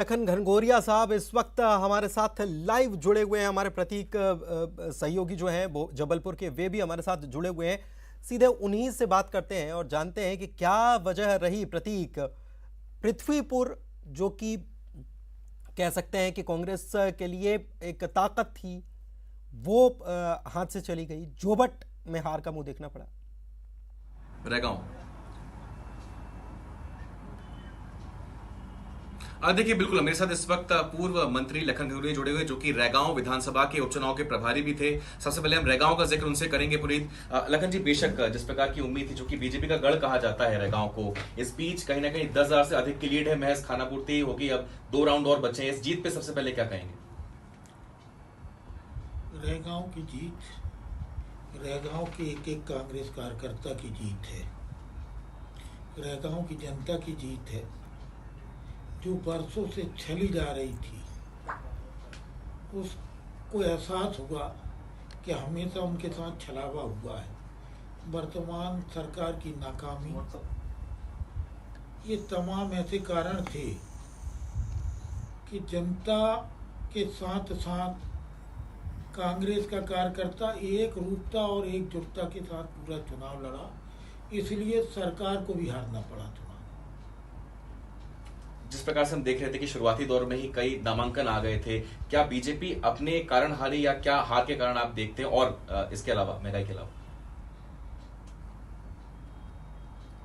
लखन घनघोरिया साहब इस वक्त हमारे साथ लाइव जुड़े हुए हैं। हमारे प्रतीक सहयोगी जो हैं वो जबलपुर के, वे भी हमारे साथ जुड़े हुए हैं। सीधे उन्हीं से बात करते हैं और जानते हैं कि क्या वजह रही। प्रतीक, पृथ्वीपुर जो कि कह सकते हैं कि कांग्रेस के लिए एक ताकत थी, वो हाथ से चली गई। जोबट में हार का मुंह देखना पड़ा। रैगांव देखिए, बिल्कुल मेरे साथ इस वक्त पूर्व मंत्री लखन घनघोरिया जुड़े हुए, जो कि रैगांव विधानसभा के उपचुनाव के प्रभारी भी थे। सबसे पहले हम रैगांव का जिक्र उनसे करेंगे। पुनीत, लखन जी, बेशक जिस प्रकार की उम्मीद थी, जो कि बीजेपी का गढ़ कहा जाता है रैगांव को, इस बीच कहीं ना कहीं 10,000 से अधिक की लीड है, महज खानापूर्ति होगी। अब 2 राउंड और बचे हैं। इस जीत पे सबसे पहले क्या कहेंगे? रैगांव की जीत रैगांव के एक एक कांग्रेस कार्यकर्ता की जीत है। रैगांव की जनता की जीत है, जो बरसों से छली जा रही थी। उसको एहसास हुआ कि हमेशा उनके साथ छलावा हुआ है। वर्तमान सरकार की नाकामी, ये तमाम ऐसे कारण थे कि जनता के साथ साथ कांग्रेस का कार्यकर्ता एक रूपता और एकजुटता के साथ पूरा चुनाव लड़ा, इसलिए सरकार को भी हारना पड़ा चुनाव। जिस प्रकार से हम देख रहे थे कि शुरुआती दौर में ही कई नामांकन आ गए थे, क्या बीजेपी अपने कारण हारी या क्या हार के कारण आप देखते हैं? और इसके अलावा, महंगाई के अलावा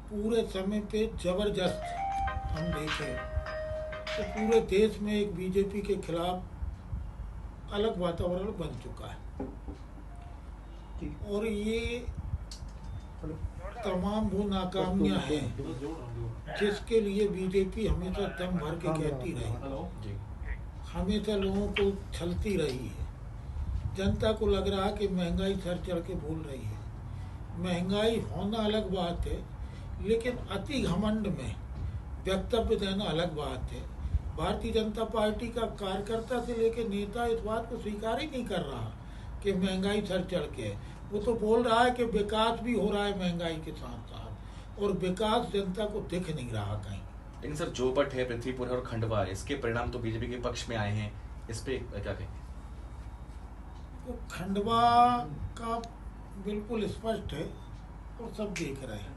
पूरे समय पे जबरदस्त हम देखें तो पूरे देश में एक बीजेपी के खिलाफ अलग वातावरण बन चुका है। और ये तमाम वो नाकामियां हैं जिसके लिए बीजेपी हमेशा दम भर के कहती रही, हमेशा लोगों को छलती रही है। जनता को लग रहा कि महंगाई सर चढ़ के बोल रही है। महंगाई होना अलग बात है, लेकिन अति घमंड में वक्तव्य देना अलग बात है। भारतीय जनता पार्टी का कार्यकर्ता से लेकर नेता इस बात को स्वीकार ही नहीं कर रहा कि महंगाई सर चढ़ के है। वो तो बोल रहा है कि विकास भी हो रहा है महंगाई के साथ साथ, और विकास जनता को दिख नहीं रहा कहीं। लेकिन सर, जोबट है, पृथ्वीपुर है और खंडवा है, इसके परिणाम तो बीजेपी के पक्ष में आए हैं। इस पे क्या कहेंगे? तो खंडवा का बिल्कुल स्पष्ट है और सब देख रहे हैं।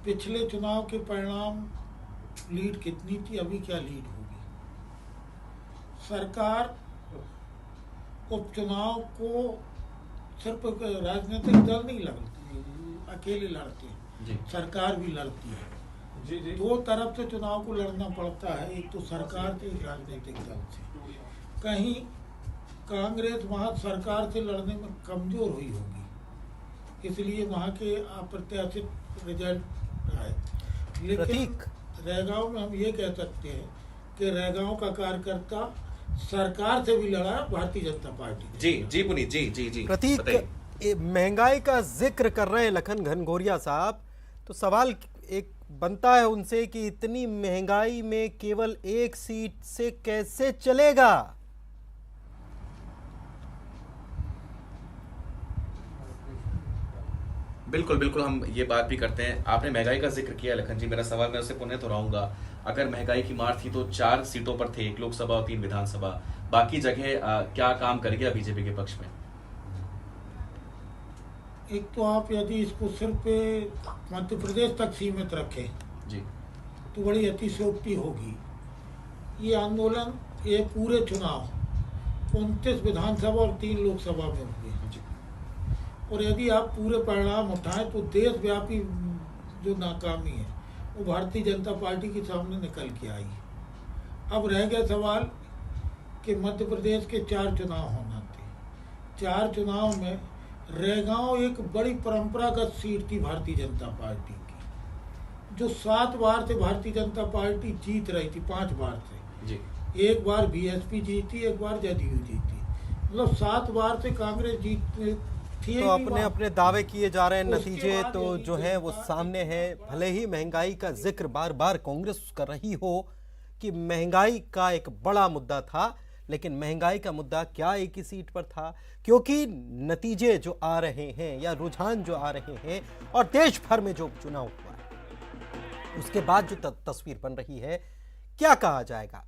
पिछले चुनाव के परिणाम, लीड कितनी थी, अभी क्या लीड होगी। सरकार उपचुनाव को सिर्फ राजनीतिक दल नहीं लड़ती, अकेले लड़ते हैं, सरकार भी लड़ती है। दो तरफ से चुनाव को लड़ना पड़ता है, एक तो सरकार से, एक राजनीतिक दल से। कहीं कांग्रेस वहाँ सरकार से लड़ने में कमजोर हुई होगी, इसलिए वहाँ के अप्रत्याशित रिजल्ट आए। लेकिन रैगांव में हम ये कह सकते हैं कि रैगांव का कार्यकर्ता सरकार से भी लड़ा भारतीय जनता पार्टी। जी पुनीत जी प्रतीक, महंगाई का जिक्र कर रहे हैं लखन घनघोरिया साहब, तो सवाल एक बनता है उनसे कि इतनी महंगाई में केवल एक सीट से कैसे चलेगा? बिल्कुल हम ये बात भी करते हैं। आपने महंगाई का जिक्र किया लखन जी, मेरा सवाल मैं उससे पुनः दोहराऊंगा। अगर महंगाई की मार थी तो 4 सीटों पर थे, 1 लोकसभा और 3 विधानसभा, बाकी जगह क्या काम करेगा बीजेपी के पक्ष में? एक तो आप यदि इसको सिर्फ मध्य प्रदेश तक सीमित रखें जी, तो बड़ी अतिशयोक्ति होगी। ये आंदोलन, ये पूरे चुनाव 29 विधानसभा और 3 लोकसभा में हुए। और यदि आप पूरे परिणाम उठाएं तो देशव्यापी जो नाकामी है वो भारतीय जनता पार्टी के सामने निकल के आई है। अब रह गया सवाल कि मध्य प्रदेश के 4 चुनाव होना थे। 4 चुनाव में रैगांव एक बड़ी परंपरागत सीट थी भारतीय जनता पार्टी की, जो 7 बार से भारतीय जनता पार्टी जीत रही थी, 5 बार से जी। एक बार बीएसपी जीती, एक बार जदयू जीती, मतलब 7 बार से कांग्रेस जीत। तो अपने दावे किए जा रहे हैं, नतीजे तो जो है वो सामने है। भले ही महंगाई का जिक्र बार बार कांग्रेस कर रही हो कि महंगाई का एक बड़ा मुद्दा था, लेकिन महंगाई का मुद्दा क्या एक ही सीट पर था? क्योंकि नतीजे जो आ रहे हैं या रुझान जो आ रहे हैं और देश भर में जो चुनाव हुआ है उसके बाद जो तस्वीर बन रही है, क्या कहा जाएगा?